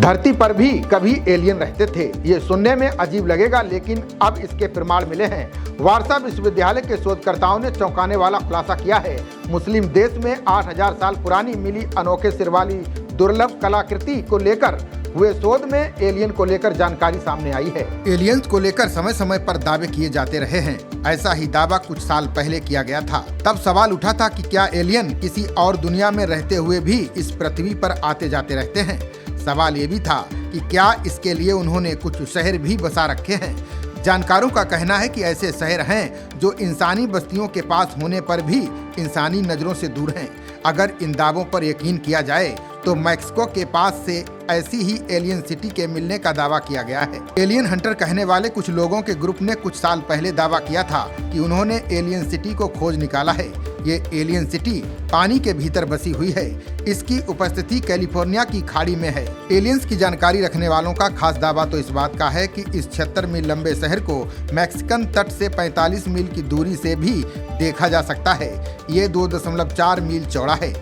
धरती पर भी कभी एलियन रहते थे। ये सुनने में अजीब लगेगा, लेकिन अब इसके प्रमाण मिले हैं। वारसा विश्वविद्यालय के शोधकर्ताओं ने चौंकाने वाला खुलासा किया है। मुस्लिम देश में 8000 साल पुरानी मिली अनोखे सिर वाली दुर्लभ कलाकृति को लेकर हुए शोध में एलियन को लेकर जानकारी सामने आई है। एलियंस को लेकर समय समय पर दावे किए जाते रहे हैं। ऐसा ही दावा कुछ साल पहले किया गया था। तब सवाल उठा था कि क्या एलियन किसी और दुनिया में रहते हुए भी इस पृथ्वी पर आते जाते रहते हैं। सवाल ये भी था कि क्या इसके लिए उन्होंने कुछ शहर भी बसा रखे हैं। जानकारों का कहना है कि ऐसे शहर हैं जो इंसानी बस्तियों के पास होने पर भी इंसानी नजरों से दूर हैं। अगर इन दावों पर यकीन किया जाए तो मैक्सिको के पास से ऐसी ही एलियन सिटी के मिलने का दावा किया गया है। एलियन हंटर कहने वाले कुछ लोगों के ग्रुप ने कुछ साल पहले दावा किया था कि उन्होंने एलियन सिटी को खोज निकाला है। ये एलियन सिटी पानी के भीतर बसी हुई है। इसकी उपस्थिति कैलिफोर्निया की खाड़ी में है। एलियंस की जानकारी रखने वालों का खास दावा तो इस बात का है कि इस 76 मील लंबे शहर को मैक्सिकन तट से 45 मील की दूरी से भी देखा जा सकता है। ये 2.4 मील चौड़ा है।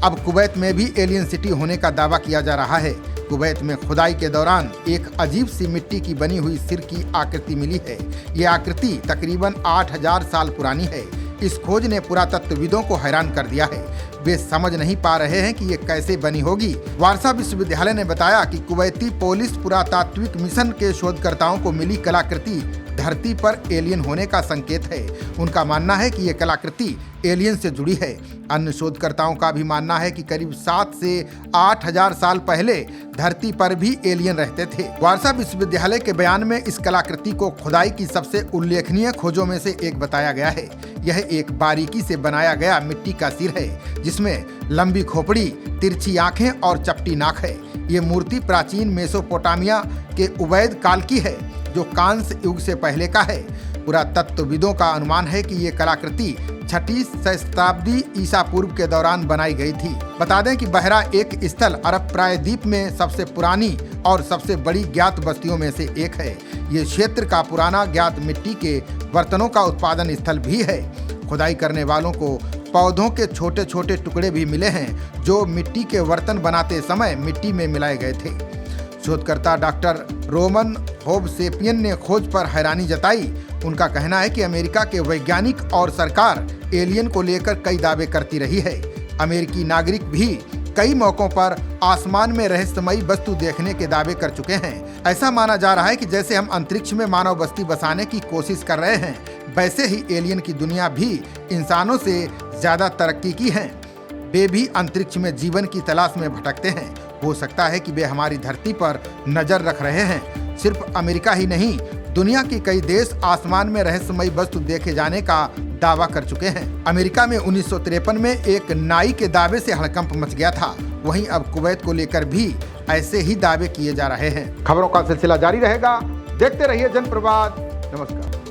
अब कुवैत में भी एलियन सिटी होने का दावा किया जा रहा है। कुवैत में खुदाई के दौरान एक अजीब सी मिट्टी की बनी हुई सिर की आकृति मिली है। ये आकृति तकरीबन 8000 साल पुरानी है। इस खोज ने पुरातत्वविदों को हैरान कर दिया है। वे समझ नहीं पा रहे हैं कि ये कैसे बनी होगी। वारसा विश्वविद्यालय ने बताया कि कुवैती पोलिस पुरातात्विक मिशन के शोधकर्ताओं को मिली कलाकृति धरती पर एलियन होने का संकेत है। उनका मानना है कि ये कलाकृति एलियन से जुड़ी है। अन्य शोधकर्ताओं का भी मानना है कि करीब 7 से 8000 साल पहले धरती पर भी एलियन रहते थे। वारसा विश्वविद्यालय के बयान में इस कलाकृति को खुदाई की सबसे उल्लेखनीय खोजों में से एक बताया गया है। यह एक बारीकी से बनाया गया मिट्टी का सिर है, जिसमें लंबी खोपड़ी, तिरछी आंखें और चपटी नाक है। ये मूर्ति प्राचीन मेसोपोटामिया के उबैद काल की है, जो कांस्य युग से पहले का है। पुरातत्वविदों का अनुमान है कि ये कलाकृति 6वीं शताब्दी ईसा पूर्व के दौरान बनाई गई थी। बता दें कि बहरा एक स्थल अरब प्रायद्वीप में सबसे पुरानी और सबसे बड़ी ज्ञात बस्तियों में से एक है। ये क्षेत्र का पुराना ज्ञात मिट्टी के बर्तनों का उत्पादन स्थल भी है। खुदाई करने वालों को पौधों के छोटे छोटे टुकड़े भी मिले हैं, जो मिट्टी के बर्तन बनाते समय मिट्टी में मिलाए गए थे। शोधकर्ता डॉक्टर रोमन होबसेपियन ने खोज पर हैरानी जताई। उनका कहना है कि अमेरिका के वैज्ञानिक और सरकार एलियन को लेकर कई दावे करती रही है। अमेरिकी नागरिक भी कई मौकों पर आसमान में रहस्यमयी वस्तु देखने के दावे कर चुके हैं। ऐसा माना जा रहा है कि जैसे हम अंतरिक्ष में मानव बस्ती बसाने की कोशिश कर रहे हैं, वैसे ही एलियन की दुनिया भी इंसानों से ज्यादा तरक्की की है। वे भी अंतरिक्ष में जीवन की तलाश में भटकते हैं। हो सकता है कि वे हमारी धरती पर नजर रख रहे हैं। सिर्फ अमेरिका ही नहीं, दुनिया के कई देश आसमान में रहस्यमयी वस्तु देखे जाने का दावा कर चुके हैं। अमेरिका में 1953 में एक नाई के दावे से हड़कंप मच गया था। वहीं अब कुवैत को लेकर भी ऐसे ही दावे किए जा रहे हैं। खबरों का सिलसिला जारी रहेगा। देखते रहिए जनप्रवाद। नमस्कार।